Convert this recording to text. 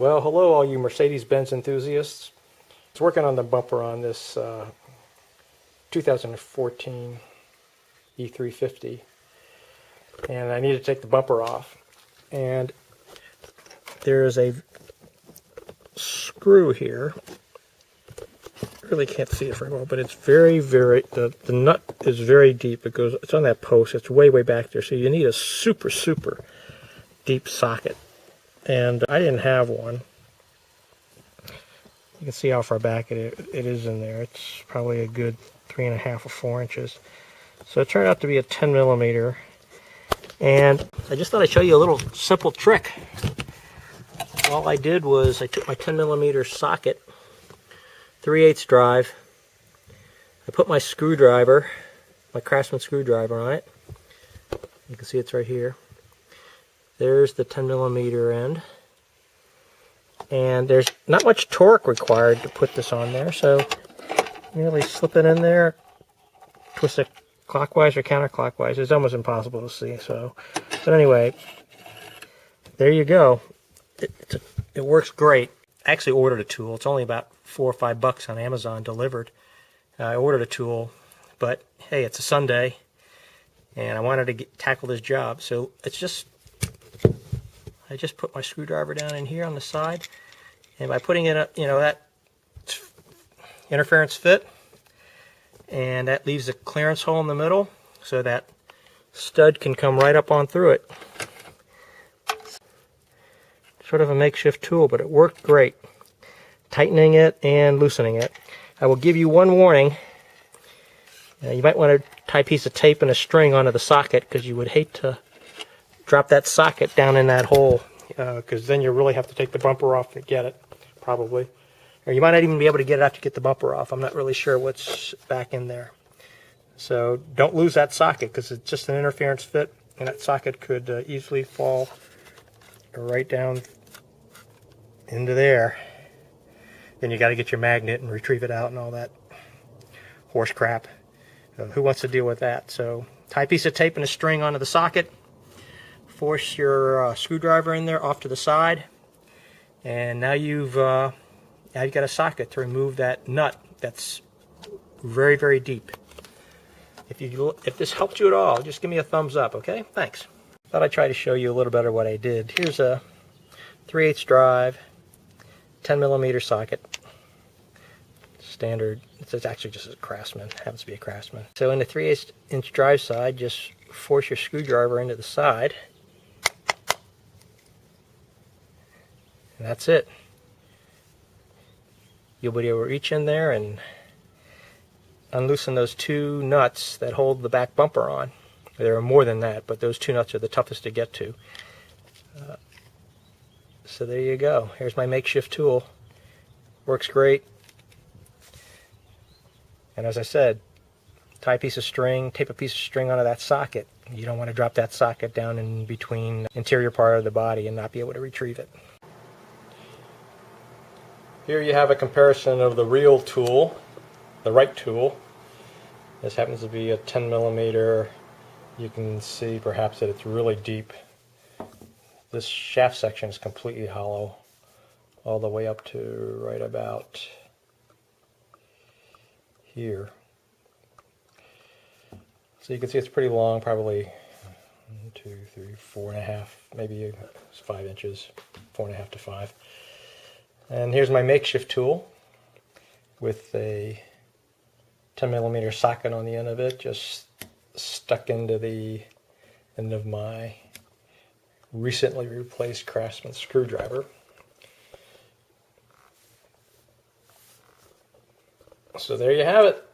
Well, hello all you Mercedes-Benz enthusiasts. I was working on the bumper on this 2014 E350, and I need to take the bumper off. And there's a screw here. Really can't see it very well, but it's the nut is very deep. It's on that post. It's way back there, so you need a super deep socket. And I didn't have one. You can see how far back it is in there. It's probably a good 3.5 or 4 inches. So it turned out to be a 10 millimeter. And I just thought I'd show you a little simple trick. All I did was I took my 10 millimeter socket, 3/8 drive. I put my screwdriver, my Craftsman screwdriver on it. You can see it's right here. There's the 10 millimeter end. And there's not much torque required to put this on there, so merely slip it in there, twist it clockwise or counterclockwise. It's almost impossible to see. But anyway, there you go. It works great. I actually ordered a tool. It's only about $4 or $5 on Amazon delivered. I ordered a tool, but hey, it's a Sunday, and I wanted to tackle this job. So I just put my screwdriver down in here on the side, and by putting it up, that interference fit, and that leaves a clearance hole in the middle so that stud can come right up on through it. Sort of a makeshift tool, but it worked great. Tightening it and loosening it. I will give you one warning. You might want to tie a piece of tape and a string onto the socket, because you would hate to drop that socket down in that hole, because then you really have to take the bumper off to get it, probably. Or you might not even be able to get it after you get the bumper off. I'm not really sure what's back in there. So don't lose that socket, because it's just an interference fit, and that socket could easily fall right down into there. Then you got to get your magnet and retrieve it out and all that horse crap. Who wants to deal with that? So tie a piece of tape and a string onto the socket. Force your screwdriver in there off to the side, and now you've got a socket to remove that nut that's very deep. If this helped you at all, just give me a thumbs up, okay? Thanks. Thought I'd try to show you a little better what I did. Here's a 3/8 drive, 10 millimeter socket. Standard. It's actually just a Craftsman. Happens to be a Craftsman. So in the 3/8 inch drive side, just force your screwdriver into the side. And that's it. You'll be able to reach in there and unloosen those two nuts that hold the back bumper on. There are more than that, but those two nuts are the toughest to get to. So there you go. Here's my makeshift tool. Works great. And as I said, tie a piece of string, tape a piece of string onto that socket. You don't want to drop that socket down in between the interior part of the body and not be able to retrieve it. Here you have a comparison of the real tool, the right tool. This happens to be a 10 millimeter. You can see perhaps that it's really deep. This shaft section is completely hollow all the way up to right about here. So you can see it's pretty long, probably 1, 2, 3, 4.5, maybe 5 inches, 4.5 to 5. And here's my makeshift tool with a 10 millimeter socket on the end of it, just stuck into the end of my recently replaced Craftsman screwdriver. So there you have it.